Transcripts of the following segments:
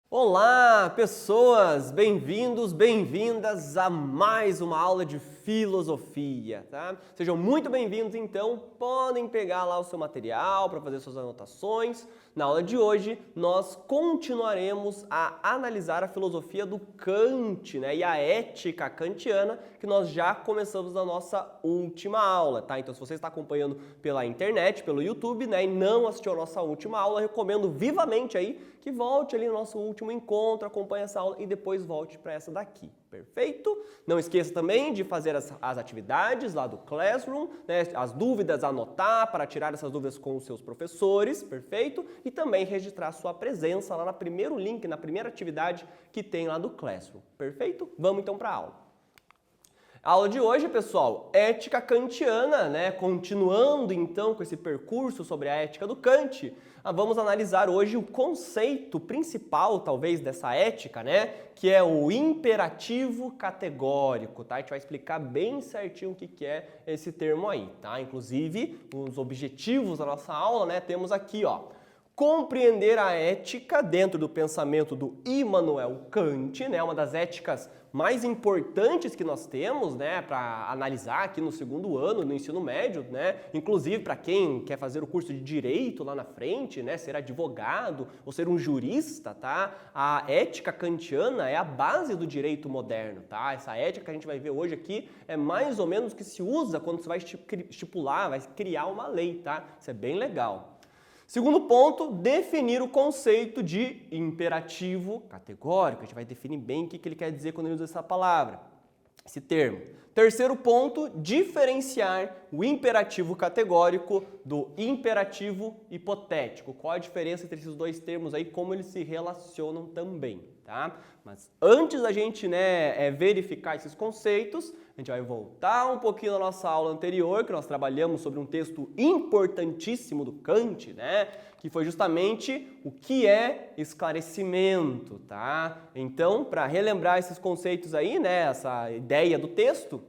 Olá, pessoas! Bem-vindos, bem-vindas a mais uma aula de filosofia, tá? Sejam muito bem-vindos, então, podem pegar lá o seu material para fazer suas anotações. Na aula de hoje, nós continuaremos a analisar a filosofia do Kant, né? E a ética kantiana, que nós já começamos na nossa última aula, tá? Então, se você está acompanhando pela internet, pelo YouTube, né, e não assistiu a nossa última aula, eu recomendo vivamente aí que volte ali no nosso último encontro, acompanhe essa aula e depois volte para essa daqui, perfeito? Não esqueça também de fazer as atividades lá do Classroom, né, as dúvidas, anotar para tirar essas dúvidas com os seus professores, perfeito? E também registrar sua presença lá no primeiro link, na primeira atividade que tem lá do Classroom, perfeito? Vamos então para a aula. A aula de hoje, pessoal, ética kantiana, né? Continuando então com esse percurso sobre a ética do Kant, vamos analisar hoje o conceito principal, talvez, dessa ética, né? Que é o imperativo categórico, tá? A gente vai explicar bem certinho o que é esse termo aí, tá? Inclusive, os objetivos da nossa aula, né? Temos aqui, ó, compreender a ética dentro do pensamento do Immanuel Kant, né? Uma das éticas mais importantes que nós temos, né, para analisar aqui no segundo ano, no ensino médio, né, inclusive para quem quer fazer o curso de direito lá na frente, né, ser advogado ou ser um jurista, tá? A ética kantiana é a base do direito moderno, tá? Essa ética que a gente vai ver hoje aqui é mais ou menos o que se usa quando você vai estipular, vai criar uma lei, tá? Isso é bem legal. Segundo ponto, definir o conceito de imperativo categórico. A gente vai definir bem o que ele quer dizer quando ele usa essa palavra, esse termo. Terceiro ponto, diferenciar o imperativo categórico do imperativo hipotético. Qual a diferença entre esses dois termos aí, como eles se relacionam também, tá? Mas antes da gente, né, verificar esses conceitos, a gente vai voltar um pouquinho na nossa aula anterior, que nós trabalhamos sobre um texto importantíssimo do Kant, né? Que foi justamente o que é esclarecimento, tá? Então, para relembrar esses conceitos aí, né, essa ideia do texto,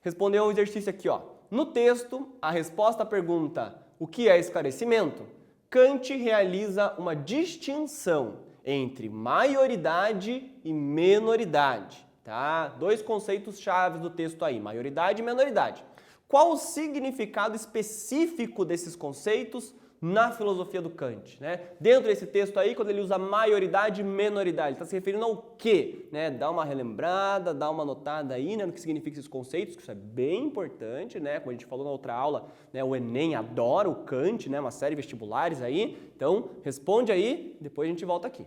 respondeu ao exercício aqui, ó. No texto, a resposta à pergunta o que é esclarecimento, Kant realiza uma distinção entre maioridade e menoridade. Tá? Dois conceitos chaves do texto aí, maioridade e menoridade. Qual o significado específico desses conceitos na filosofia do Kant, né? Dentro desse texto aí, quando ele usa maioridade e menoridade, ele está se referindo ao quê? Né? Dá uma relembrada, dá uma anotada aí, né, no que significa esses conceitos, que isso é bem importante, né? Como a gente falou na outra aula, né, o Enem adora o Kant, né, uma série de vestibulares aí. Então, responde aí, depois a gente volta aqui.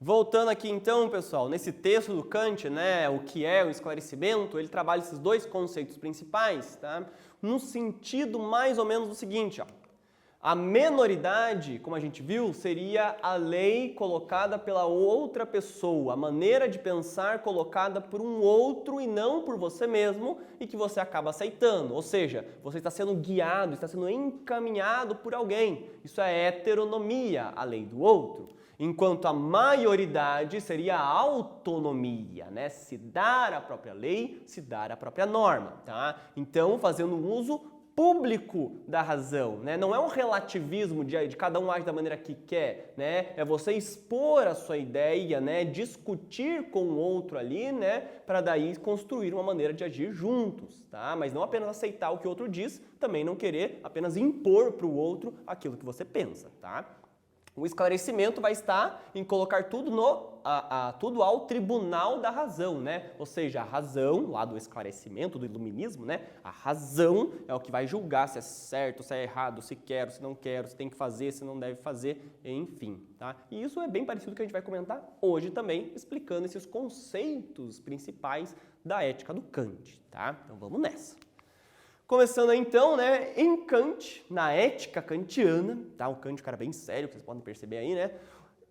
Voltando aqui então, pessoal, nesse texto do Kant, né, o que é o esclarecimento, ele trabalha esses dois conceitos principais, tá? No sentido mais ou menos do seguinte, ó. A menoridade, como a gente viu, seria a lei colocada pela outra pessoa, a maneira de pensar colocada por um outro e não por você mesmo e que você acaba aceitando. Ou seja, você está sendo guiado, está sendo encaminhado por alguém. Isso é heteronomia, a lei do outro. Enquanto a maioridade seria a autonomia, né? Se dar a própria lei, se dar a própria norma, tá? Então, fazendo um uso público da razão, né? Não é um relativismo de cada um age da maneira que quer, né? É você expor a sua ideia, né? Discutir com o outro ali, né? Para daí construir uma maneira de agir juntos, tá? Mas não apenas aceitar o que o outro diz, também não querer apenas impor para o outro aquilo que você pensa, tá? O esclarecimento vai estar em colocar tudo tudo ao tribunal da razão, né? Ou seja, a razão, lá do esclarecimento, do iluminismo, né? A razão é o que vai julgar se é certo, se é errado, se quero, se não quero, se tem que fazer, se não deve fazer, enfim, tá? E isso é bem parecido com o que a gente vai comentar hoje também, explicando esses conceitos principais da ética do Kant, tá? Então vamos nessa. Começando então, né, em Kant, na ética kantiana, tá? O Kant é um cara bem sério, que vocês podem perceber aí, né?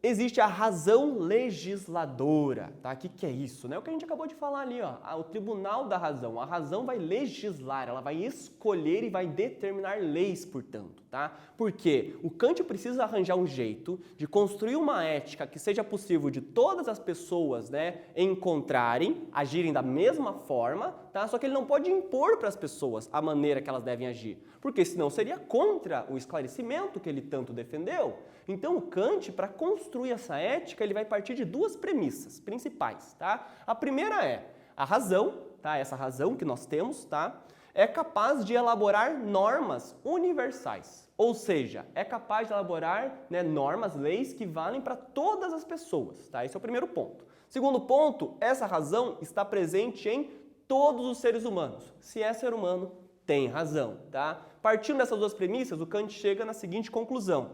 Existe a razão legisladora, tá? O que é isso, né? O que a gente acabou de falar ali, ó, o tribunal da razão. A razão vai legislar, ela vai escolher e vai determinar leis, portanto, tá? Porque o Kant precisa arranjar um jeito de construir uma ética que seja possível de todas as pessoas, né, encontrarem, agirem da mesma forma, tá? Só que ele não pode impor para as pessoas a maneira que elas devem agir, porque senão seria contra o esclarecimento que ele tanto defendeu. Então o Kant, para construir essa ética, ele vai partir de duas premissas principais, tá? A primeira é a razão, tá? Essa razão que nós temos, tá? É capaz de elaborar normas universais, ou seja, é capaz de elaborar, né, normas, leis que valem para todas as pessoas, tá? Esse é o primeiro ponto. Segundo ponto, essa razão está presente em todos os seres humanos. Se é ser humano, tem razão, tá? Partindo dessas duas premissas, o Kant chega na seguinte conclusão: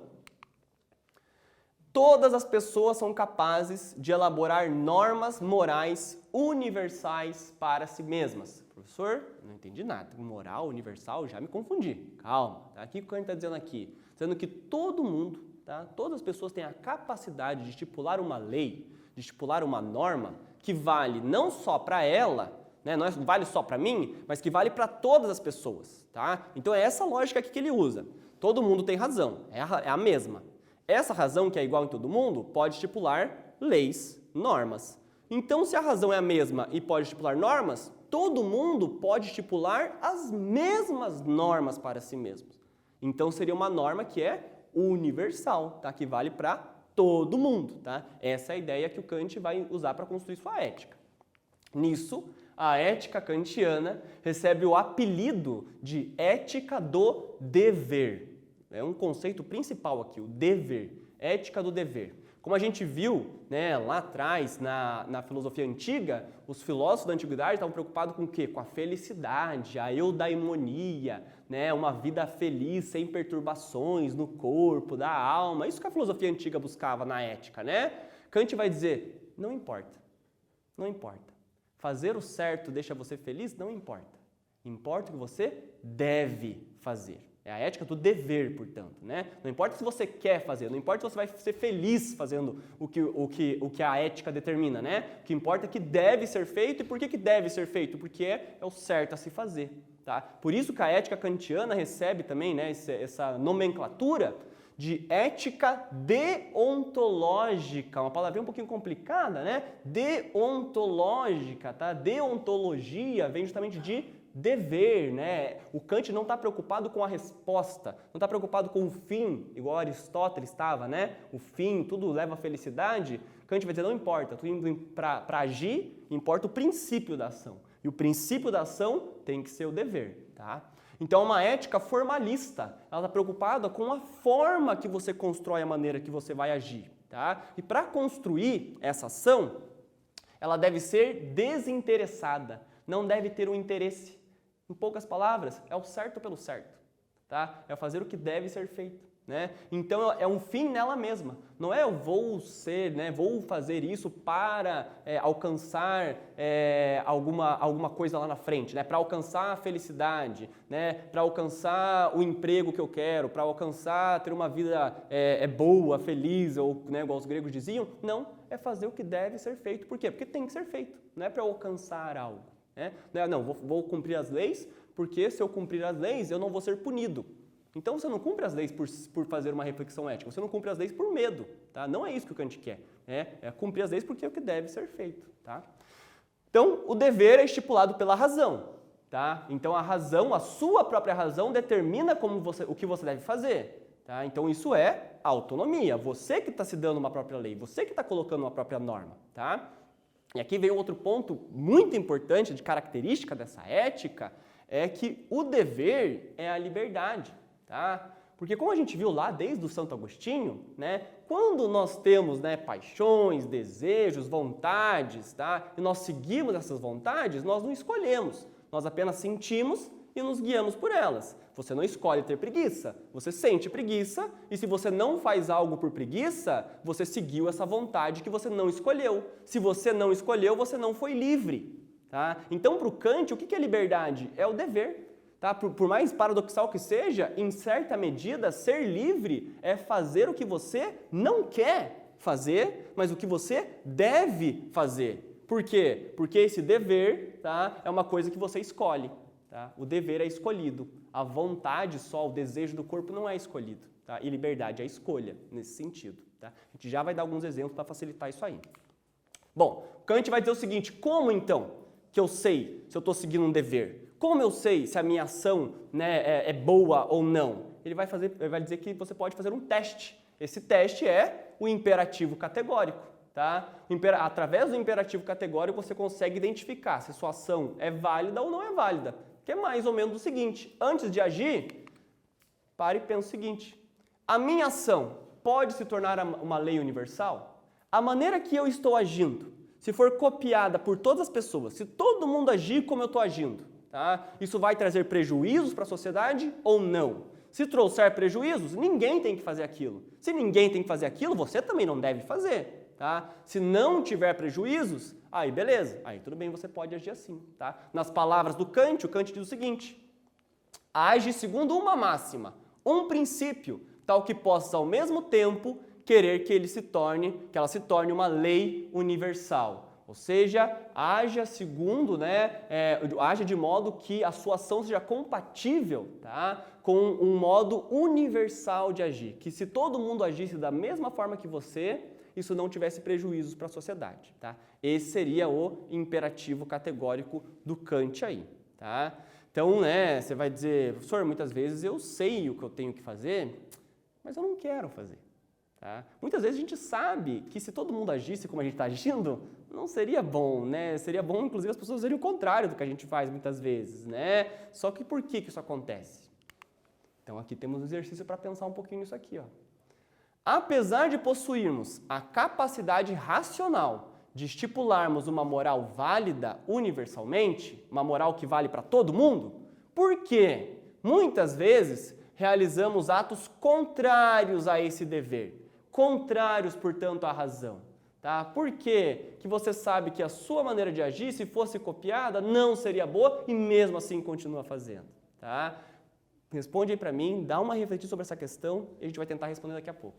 todas as pessoas são capazes de elaborar normas morais universais para si mesmas. Professor, não entendi nada. Moral universal, já me confundi. Calma, tá? O que o Kant está dizendo aqui? Dizendo que todo mundo, tá? Todas as pessoas têm a capacidade de estipular uma lei, de estipular uma norma que vale não só para ela, né? Não vale só para mim, mas que vale para todas as pessoas, tá? Então é essa lógica aqui que ele usa. Todo mundo tem razão, é a mesma. Essa razão, que é igual em todo mundo, pode estipular leis, normas. Então, se a razão é a mesma e pode estipular normas, todo mundo pode estipular as mesmas normas para si mesmos. Então, seria uma norma que é universal, tá? Que vale para todo mundo, tá? Essa é a ideia que o Kant vai usar para construir sua ética. Nisso, a ética kantiana recebe o apelido de ética do dever. É um conceito principal aqui, o dever, ética do dever. Como a gente viu, né, lá atrás, na filosofia antiga, os filósofos da antiguidade estavam preocupados com o quê? Com a felicidade, a eudaimonia, né, uma vida feliz, sem perturbações no corpo, da alma. Isso que a filosofia antiga buscava na ética, né? Kant vai dizer, não importa, não importa. Fazer o certo deixa você feliz? Não importa. Importa o que você deve fazer. É a ética do dever, portanto, né? Não importa se você quer fazer, não importa se você vai ser feliz fazendo o que a ética determina, né? O que importa é que deve ser feito. E por que deve ser feito? Porque é o certo a se fazer, tá? Por isso que a ética kantiana recebe também, né, essa nomenclatura de ética deontológica, uma palavrinha um pouquinho complicada, né? Deontológica, tá? Deontologia vem justamente de dever, né? O Kant não está preocupado com a resposta, não está preocupado com o fim, igual Aristóteles estava, né? O fim, tudo leva à felicidade. Kant vai dizer, não importa, estou indo para agir, importa o princípio da ação. E o princípio da ação tem que ser o dever, tá? Então, uma ética formalista, ela está preocupada com a forma que você constrói a maneira que você vai agir, tá? E para construir essa ação, ela deve ser desinteressada, não deve ter um interesse. Em poucas palavras, é o certo pelo certo, tá? É fazer o que deve ser feito. né? Então é um fim nela mesma. Não é eu vou ser, né, vou fazer isso para alcançar alguma coisa lá na frente, né, para alcançar a felicidade, né, para alcançar o emprego que eu quero, para alcançar ter uma vida boa, feliz, ou, né, igual os gregos diziam. Não, é fazer o que deve ser feito. Por quê? Porque tem que ser feito, não é para alcançar algo, né? Não, vou cumprir as leis, porque se eu cumprir as leis eu não vou ser punido. Então você não cumpre as leis por fazer uma reflexão ética, você não cumpre as leis por medo, tá? Não é isso que o Kant quer, é cumprir as leis porque é o que deve ser feito, tá? Então o dever é estipulado pela razão, tá? Então a razão, a sua própria razão determina o que você deve fazer, tá? Então isso é autonomia, você que está se dando uma própria lei, você que está colocando uma própria norma, tá? E aqui vem outro ponto muito importante de característica dessa ética, é que o dever é a liberdade. Tá? Porque como a gente viu lá desde o Santo Agostinho, né, quando nós temos, né, paixões, desejos, vontades, tá, e nós seguimos essas vontades, nós não escolhemos, nós apenas sentimos e nos guiamos por elas. Você não escolhe ter preguiça, você sente preguiça e se você não faz algo por preguiça, você seguiu essa vontade que você não escolheu. Se você não escolheu, você não foi livre. Tá? Então, para o Kant, o que é liberdade? É o dever. Tá? Por mais paradoxal que seja, em certa medida, ser livre é fazer o que você não quer fazer, mas o que você deve fazer. Por quê? Porque esse dever, tá, é uma coisa que você escolhe. Tá? O dever é escolhido. A vontade só, o desejo do corpo não é escolhido. Tá? E liberdade é a escolha, nesse sentido. Tá? A gente já vai dar alguns exemplos para facilitar isso aí. Bom, Kant vai dizer o seguinte, como então que eu sei se eu estou seguindo um dever? Como eu sei se a minha ação, né, é boa ou não? Ele vai dizer que você pode fazer um teste. Esse teste é o imperativo categórico. Tá? Através do imperativo categórico você consegue identificar se sua ação é válida ou não é válida. Que é mais ou menos o seguinte, antes de agir, pare e pense o seguinte, a minha ação pode se tornar uma lei universal? A maneira que eu estou agindo, se for copiada por todas as pessoas, se todo mundo agir como eu estou agindo, tá? Isso vai trazer prejuízos para a sociedade ou não? Se trouxer prejuízos, ninguém tem que fazer aquilo. Se ninguém tem que fazer aquilo, você também não deve fazer. Tá? Se não tiver prejuízos, aí beleza, aí tudo bem, você pode agir assim. Tá? Nas palavras do Kant, o Kant diz o seguinte, age segundo uma máxima, um princípio, tal que possa ao mesmo tempo querer que ela se torne uma lei universal. Ou seja, haja segundo, né, haja de modo que a sua ação seja compatível, tá, com um modo universal de agir. Que se todo mundo agisse da mesma forma que você, isso não tivesse prejuízos para a sociedade. Tá? Esse seria o imperativo categórico do Kant aí. Tá? Então, né, você vai dizer, professor, muitas vezes eu sei o que eu tenho que fazer, mas eu não quero fazer. Tá? Muitas vezes a gente sabe que se todo mundo agisse como a gente está agindo, não seria bom, né? Seria bom, inclusive, as pessoas fazerem o contrário do que a gente faz muitas vezes, né? Só que por que isso acontece? Então aqui temos um exercício para pensar um pouquinho nisso aqui, ó. Apesar de possuirmos a capacidade racional de estipularmos uma moral válida universalmente, uma moral que vale para todo mundo, por que muitas vezes realizamos atos contrários a esse dever, contrários, portanto, à razão? Tá? Por que você sabe que a sua maneira de agir, se fosse copiada, não seria boa e mesmo assim continua fazendo? Tá? Responde aí para mim, dá uma refletida sobre essa questão e a gente vai tentar responder daqui a pouco.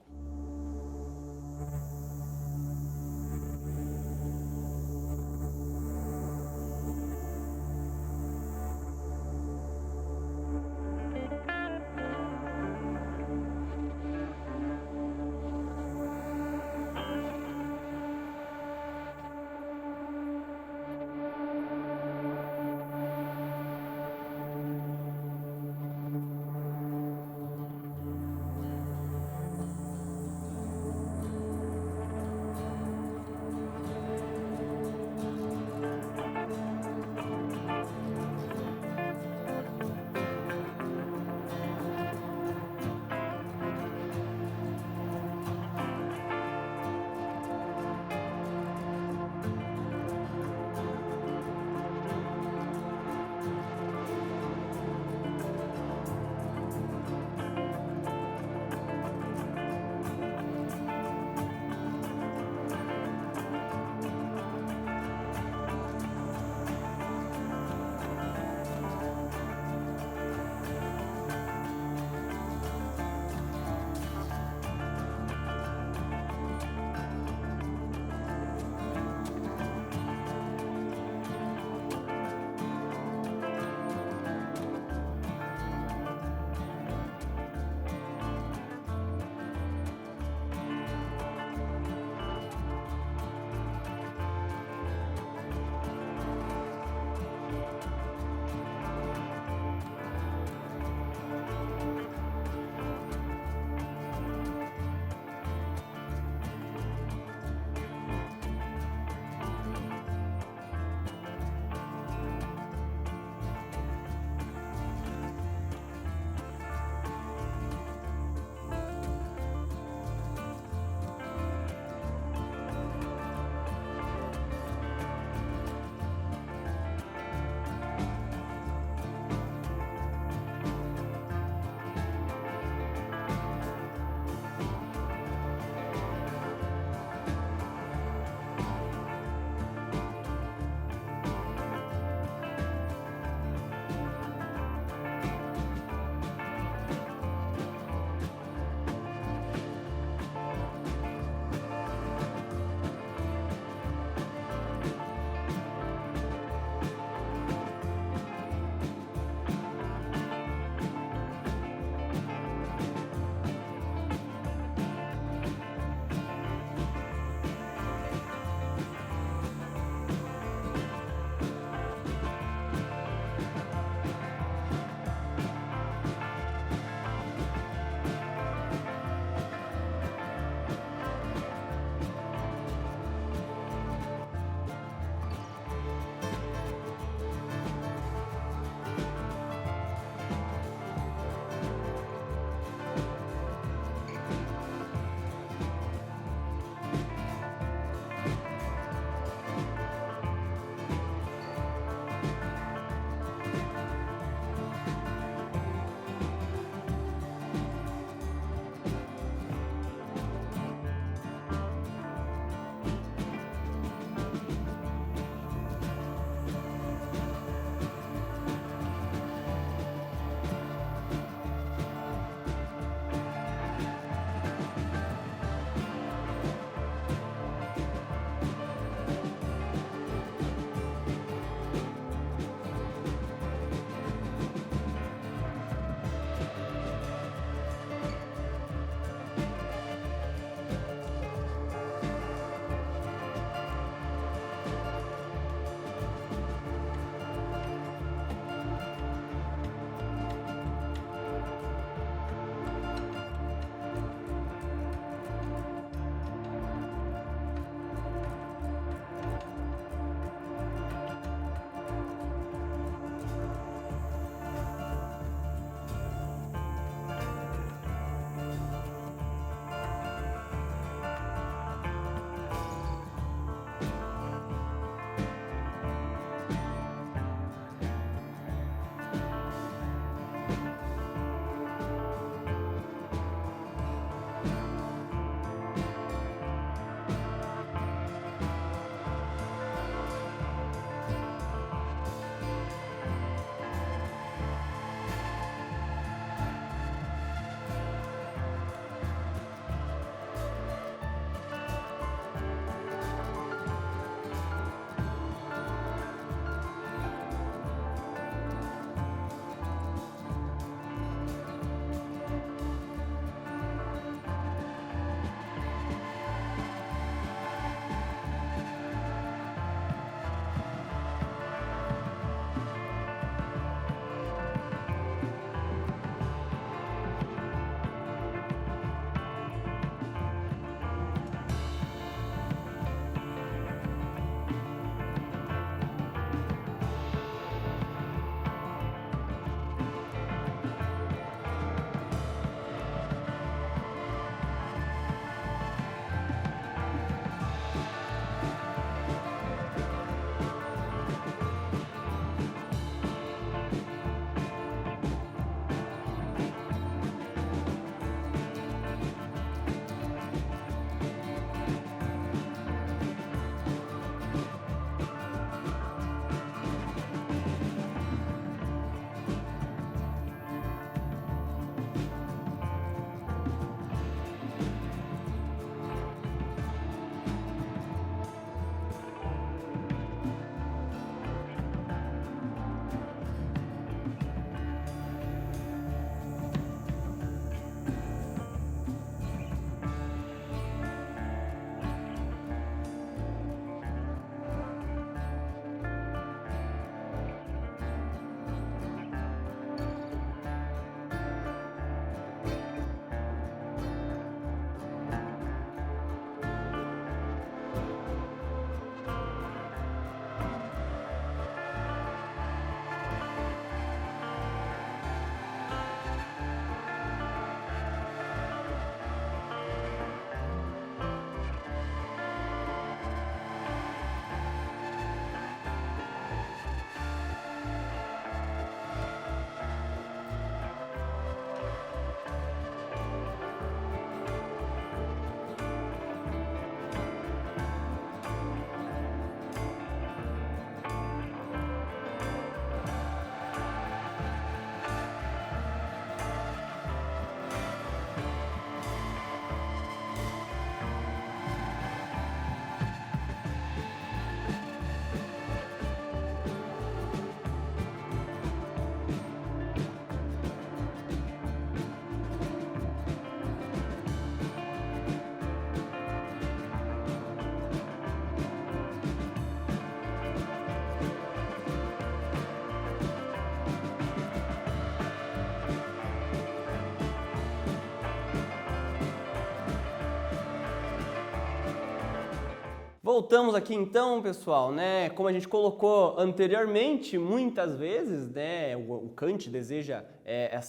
voltamos aqui então, pessoal, né? Como a gente colocou anteriormente, muitas vezes, né, o Kant deseja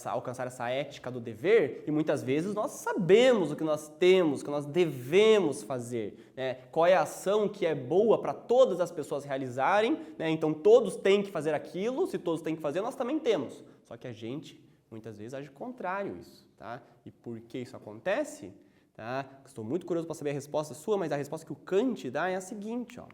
alcançar essa ética do dever e muitas vezes nós sabemos o que nós temos, o que nós devemos fazer, né? Qual é a ação que é boa para todas as pessoas realizarem, né? Então todos têm que fazer aquilo, se todos têm que fazer, nós também temos. Só que a gente muitas vezes age contrário a isso, tá? E por que isso acontece? Tá? Estou muito curioso para saber a resposta sua, mas a resposta que o Kant dá é a seguinte, ó.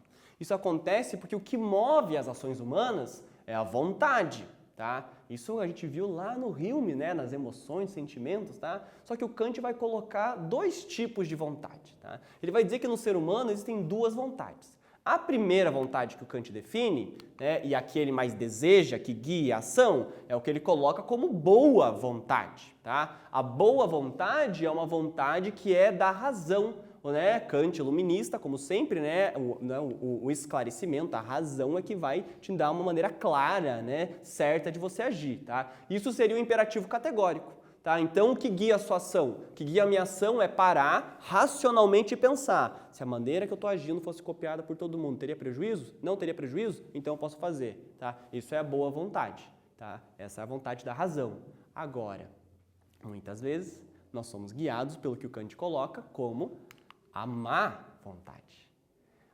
Isso acontece porque o que move as ações humanas é a vontade, tá? Isso a gente viu lá no Hume, né, nas emoções, sentimentos, tá? Só que o Kant vai colocar dois tipos de vontade, tá? Ele vai dizer que no ser humano existem duas vontades. A primeira vontade que o Kant define, né, e a que ele mais deseja, que guia a ação, é o que ele coloca como boa vontade. Tá? A boa vontade é uma vontade que é da razão. Né? Kant, iluminista, como sempre, né, o esclarecimento, a razão é que vai te dar uma maneira clara, né, certa de você agir. Tá? Isso seria o imperativo categórico. Tá? Então, o que guia a sua ação? O que guia a minha ação é parar racionalmente e pensar. Se a maneira que eu estou agindo fosse copiada por todo mundo, teria prejuízo? Não teria prejuízo? Então eu posso fazer. Tá? Isso é a boa vontade. Tá? Essa é a vontade da razão. Agora, muitas vezes, nós somos guiados pelo que o Kant coloca como a má vontade.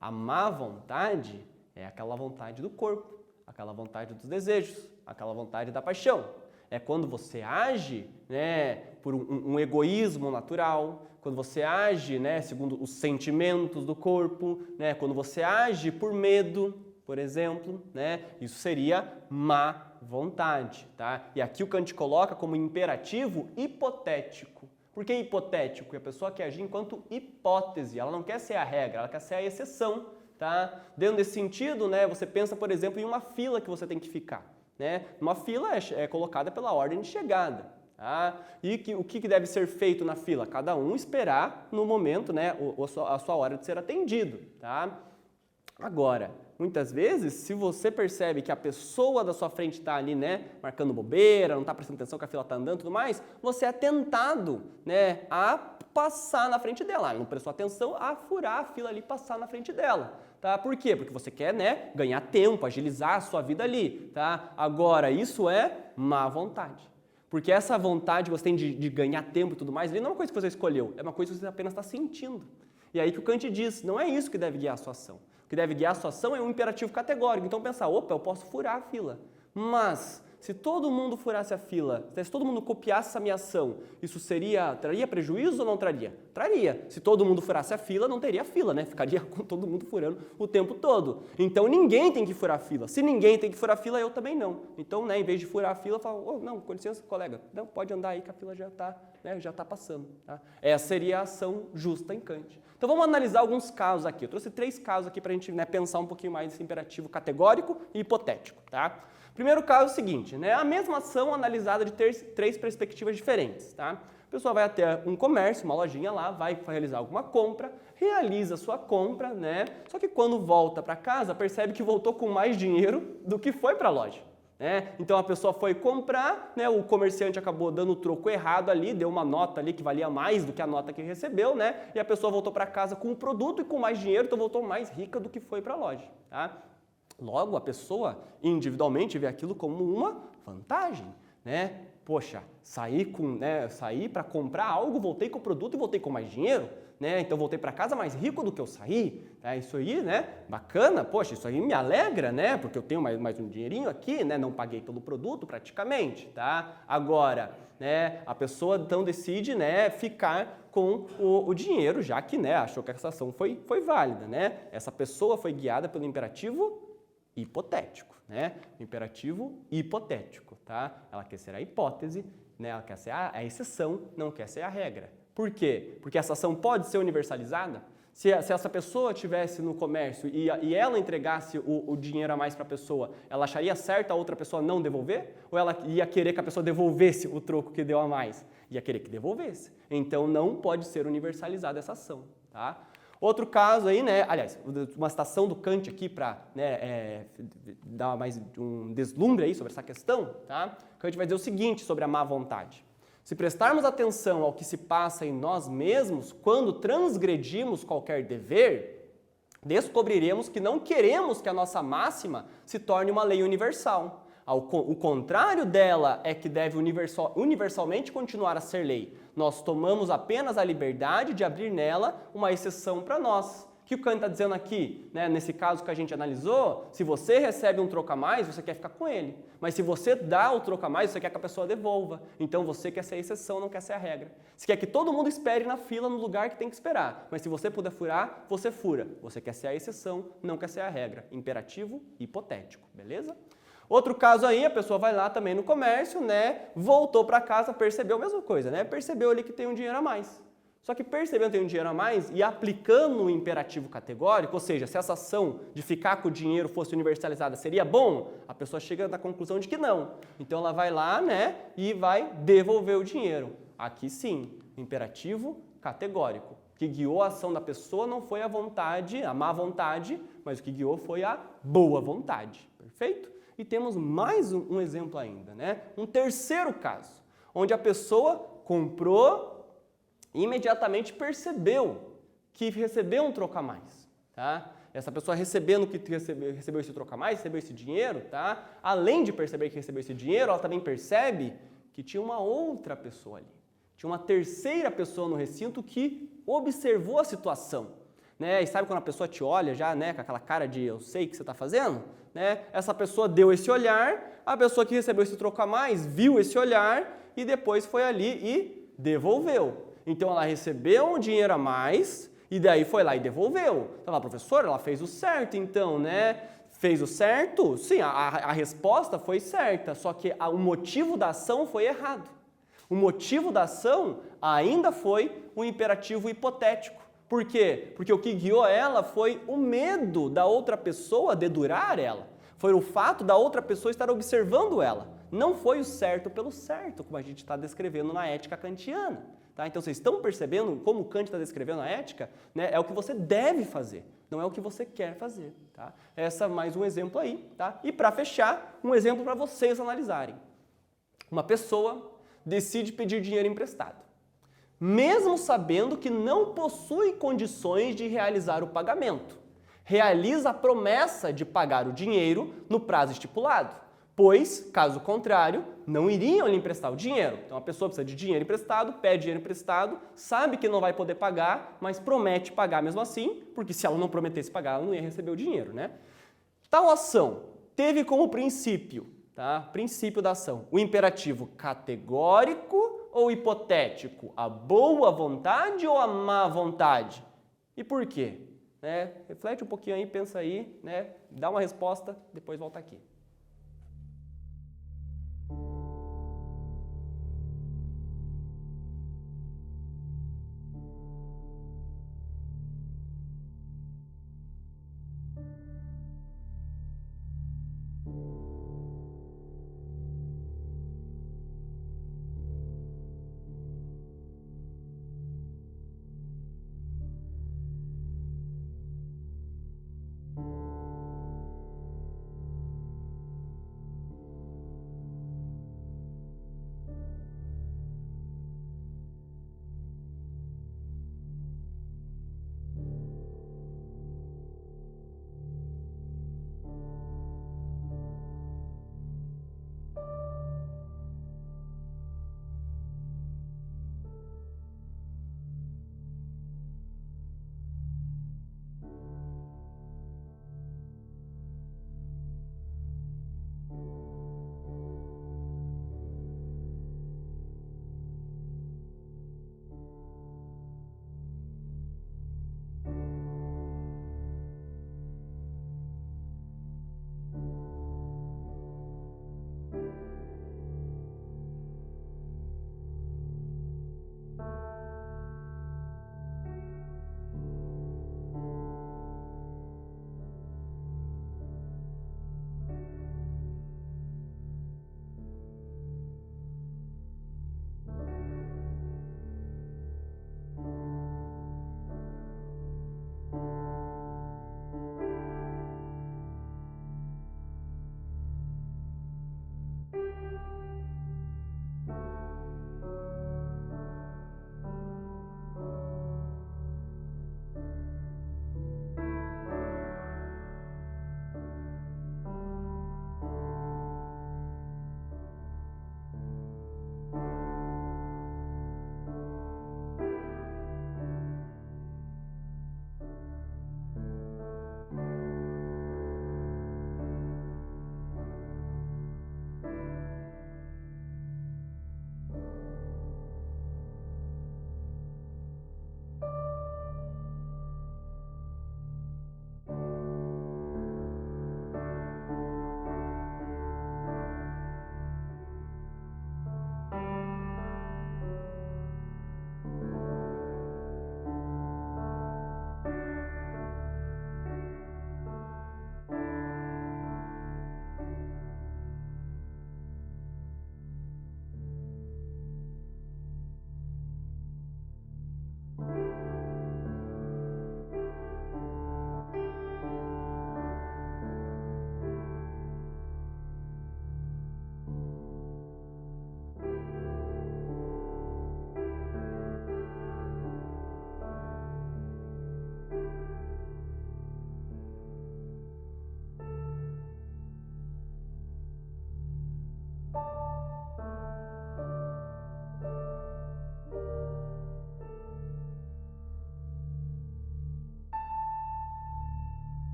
A má vontade é aquela vontade do corpo, aquela vontade dos desejos, aquela vontade da paixão. É quando você age, né, por um egoísmo natural, quando você age, né, segundo os sentimentos do corpo, né, quando você age por medo, por exemplo, né, isso seria má vontade. Tá? E aqui o Kant coloca como imperativo hipotético. Por que hipotético? Porque a pessoa quer agir enquanto hipótese, ela não quer ser a regra, ela quer ser a exceção. Tá? Dentro desse sentido, né, você pensa, por exemplo, em uma fila que você tem que ficar. Né? Uma fila é colocada pela ordem de chegada. Tá? E o que deve ser feito na fila? Cada um esperar no momento, né, a sua hora de ser atendido. Tá? Agora, muitas vezes, se você percebe que a pessoa da sua frente está ali, né, marcando bobeira, não está prestando atenção que a fila está andando e tudo mais, você é tentado, né, a passar na frente dela. Ela não prestou atenção, a furar a fila ali e passar na frente dela. Tá? Por quê? Porque você quer, né, ganhar tempo, agilizar a sua vida ali. Tá? Agora, isso é má vontade. Porque essa vontade que você tem de ganhar tempo e tudo mais, ali não é uma coisa que você escolheu, é uma coisa que você apenas está sentindo. E aí que o Kant diz, não é isso que deve guiar a sua ação. O que deve guiar a sua ação é um imperativo categórico. Então pensar, opa, eu posso furar a fila. Mas, se todo mundo furasse a fila, se todo mundo copiasse essa minha ação, isso traria prejuízo ou não traria? Traria. Se todo mundo furasse a fila, não teria fila, né? Ficaria com todo mundo furando o tempo todo. Então ninguém tem que furar a fila. Se ninguém tem que furar a fila, eu também não. Então, né, em vez de furar a fila, eu falo, oh, não, com licença, colega, não, pode andar aí que a fila já está passando. Tá? Essa seria a ação justa em Kant. Então vamos analisar alguns casos aqui. Eu trouxe 3 casos aqui para a gente, né, pensar um pouquinho mais nesse imperativo categórico e hipotético. Tá? Primeiro caso é o seguinte, né, a mesma ação analisada de 3 perspectivas diferentes. Tá? A pessoa vai até um comércio, uma lojinha lá, vai realizar alguma compra, realiza a sua compra, né, só que quando volta para casa percebe que voltou com mais dinheiro do que foi para a loja. Né? Então a pessoa foi comprar, né, o comerciante acabou dando o troco errado ali, deu uma nota ali que valia mais do que a nota que recebeu, né? E a pessoa voltou para casa com o produto e com mais dinheiro, então voltou mais rica do que foi para a loja. Tá? Logo, a pessoa individualmente vê aquilo como uma vantagem. Né? Poxa, saí para comprar algo, voltei com o produto e voltei com mais dinheiro. Né? Então voltei para casa mais rico do que eu saí. Tá? Isso aí, né? Bacana, poxa, isso aí me alegra, né? Porque eu tenho mais um dinheirinho aqui, né? Não paguei pelo produto praticamente, tá? Agora, né, a pessoa então decide, né, ficar com o dinheiro, já que, né, achou que essa ação foi válida, né? Essa pessoa foi guiada pelo imperativo hipotético, né? Imperativo hipotético, tá? Ela quer ser a hipótese, né? Ela quer ser a exceção, não quer ser a regra. Por quê? Porque essa ação pode ser universalizada? Se essa pessoa estivesse no comércio e ela entregasse o dinheiro a mais para a pessoa, ela acharia certo a outra pessoa não devolver? Ou ela ia querer que a pessoa devolvesse o troco que deu a mais? Ia querer que devolvesse. Então não pode ser universalizada essa ação. Tá? Outro caso aí, né, aliás, uma citação do Kant aqui para, né, dar mais um deslumbre aí sobre essa questão. Tá? Kant vai dizer o seguinte sobre a má vontade. Se prestarmos atenção ao que se passa em nós mesmos quando transgredimos qualquer dever, descobriremos que não queremos que a nossa máxima se torne uma lei universal. O contrário dela é que deve universalmente continuar a ser lei. Nós tomamos apenas a liberdade de abrir nela uma exceção para nós. O que o Kant está dizendo aqui, né? Nesse caso que a gente analisou, se você recebe um troco a mais, você quer ficar com ele. Mas se você dá o troco a mais, você quer que a pessoa devolva. Então você quer ser a exceção, não quer ser a regra. Você quer que todo mundo espere na fila no lugar que tem que esperar. Mas se você puder furar, você fura. Você quer ser a exceção, não quer ser a regra. Imperativo hipotético, beleza? Outro caso aí, a pessoa vai lá também no comércio, né? Voltou para casa, percebeu a mesma coisa, né? Percebeu ali que tem um dinheiro a mais. Só que percebendo que tem um dinheiro a mais e aplicando o imperativo categórico, ou seja, se essa ação de ficar com o dinheiro fosse universalizada, seria bom? A pessoa chega na conclusão de que não. Então ela vai lá, né, e vai devolver o dinheiro. Aqui sim, imperativo categórico. O que guiou a ação da pessoa não foi a vontade, a má vontade, mas o que guiou foi a boa vontade. Perfeito? E temos mais um exemplo ainda, né? Um terceiro caso, onde a pessoa comprou e imediatamente percebeu que recebeu um troco a mais, tá? Essa pessoa recebeu esse troco a mais, recebeu esse dinheiro, tá? Além de perceber que recebeu esse dinheiro, ela também percebe que tinha uma outra pessoa ali. Tinha uma terceira pessoa no recinto que observou a situação, né? E sabe quando a pessoa te olha já, né, com aquela cara de eu sei o que você está fazendo? Né? Essa pessoa deu esse olhar, a pessoa que recebeu esse troco a mais viu esse olhar e depois foi ali e devolveu. Então ela recebeu um dinheiro a mais e daí foi lá e devolveu. Então a professora, ela fez o certo então, né? Fez o certo? Sim, a resposta foi certa, só que o motivo da ação foi errado. O motivo da ação ainda foi um imperativo hipotético. Por quê? Porque o que guiou ela foi o medo da outra pessoa dedurar ela. Foi o fato da outra pessoa estar observando ela. Não foi o certo pelo certo, como a gente está descrevendo na ética kantiana. Tá? Então vocês estão percebendo como Kant está descrevendo a ética? Né? É o que você deve fazer, não é o que você quer fazer. Tá? Essa é mais um exemplo aí. Tá? E para fechar, um exemplo para vocês analisarem. Uma pessoa decide pedir dinheiro emprestado, mesmo sabendo que não possui condições de realizar o pagamento. Realiza a promessa de pagar o dinheiro no prazo estipulado, pois, caso contrário, não iriam lhe emprestar o dinheiro. Então a pessoa precisa de dinheiro emprestado, pede dinheiro emprestado, sabe que não vai poder pagar, mas promete pagar mesmo assim, porque se ela não prometesse pagar, ela não ia receber o dinheiro, né? Tal ação teve como princípio, tá? Princípio da ação, o imperativo categórico ou hipotético? A boa vontade ou a má vontade? E por quê? Né? Reflete um pouquinho aí, pensa aí, né? Dá uma resposta, depois volta aqui.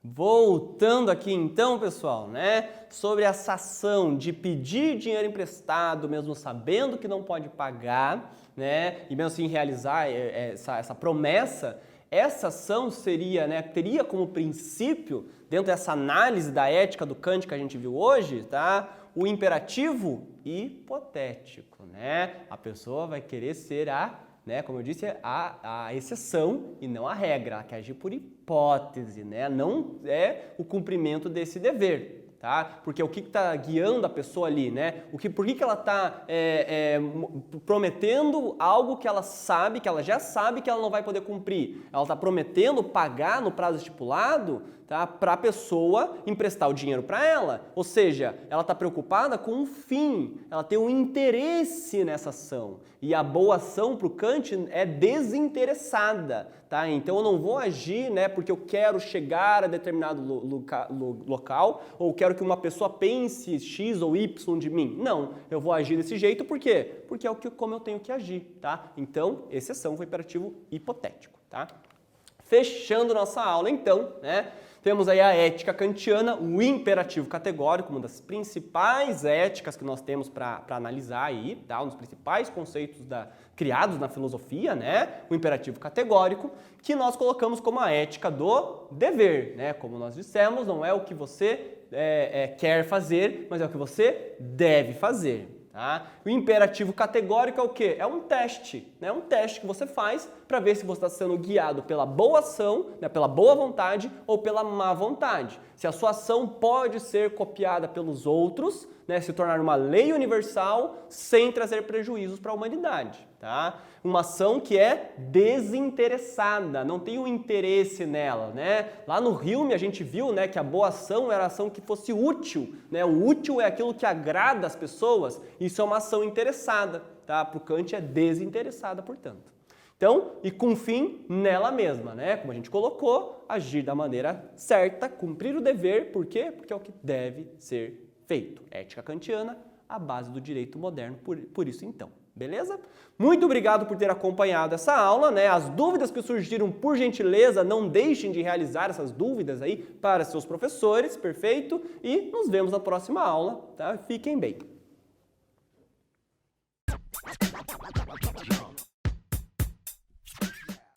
Voltando aqui então, pessoal, né, sobre essa ação de pedir dinheiro emprestado, mesmo sabendo que não pode pagar, né, e mesmo assim realizar essa promessa, essa ação seria, né, teria como princípio, dentro dessa análise da ética do Kant que a gente viu hoje, tá, o imperativo hipotético, né, a pessoa vai querer ser né, como eu disse, a exceção e não a regra, ela quer agir por hipótese, né? Não é o cumprimento desse dever, tá? Porque o que está guiando a pessoa ali, né? Por que ela está prometendo algo que ela sabe, que ela já sabe que ela não vai poder cumprir? Ela está prometendo pagar no prazo estipulado, tá? Para a pessoa emprestar o dinheiro para ela. Ou seja, ela está preocupada com um fim, ela tem um interesse nessa ação. E a boa ação para o Kant é desinteressada, tá? Então eu não vou agir, né, porque eu quero chegar a determinado local ou quero que uma pessoa pense X ou Y de mim. Não, eu vou agir desse jeito por quê? Porque é como eu tenho que agir, tá? Então, exceção foi imperativo hipotético, tá? Fechando nossa aula, então, né? Temos aí a ética kantiana, o imperativo categórico, uma das principais éticas que nós temos para analisar aí, tá? Um dos principais conceitos criados na filosofia, né? O imperativo categórico, que nós colocamos como a ética do dever, né? Como nós dissemos, não é o que você quer fazer, mas é o que você deve fazer. Tá? O imperativo categórico é o quê? É um teste, né? Um teste que você faz para ver se você está sendo guiado pela boa ação, né? Pela boa vontade ou pela má vontade. Se a sua ação pode ser copiada pelos outros, né? Se tornar uma lei universal sem trazer prejuízos para a humanidade. Tá? Uma ação que é desinteressada, não tem um interesse nela, né? Lá no Hume a gente viu, né, que a boa ação era a ação que fosse útil, né? O útil é aquilo que agrada as pessoas, isso é uma ação interessada, tá? Para o Kant é desinteressada, portanto. Então, e com fim nela mesma, né? Como a gente colocou, agir da maneira certa, cumprir o dever, por quê? Porque é o que deve ser feito. Ética kantiana, a base do direito moderno, por isso então. Beleza? Muito obrigado por ter acompanhado essa aula, né? As dúvidas que surgiram, por gentileza, não deixem de realizar essas dúvidas aí para seus professores, perfeito? E nos vemos na próxima aula, tá? Fiquem bem.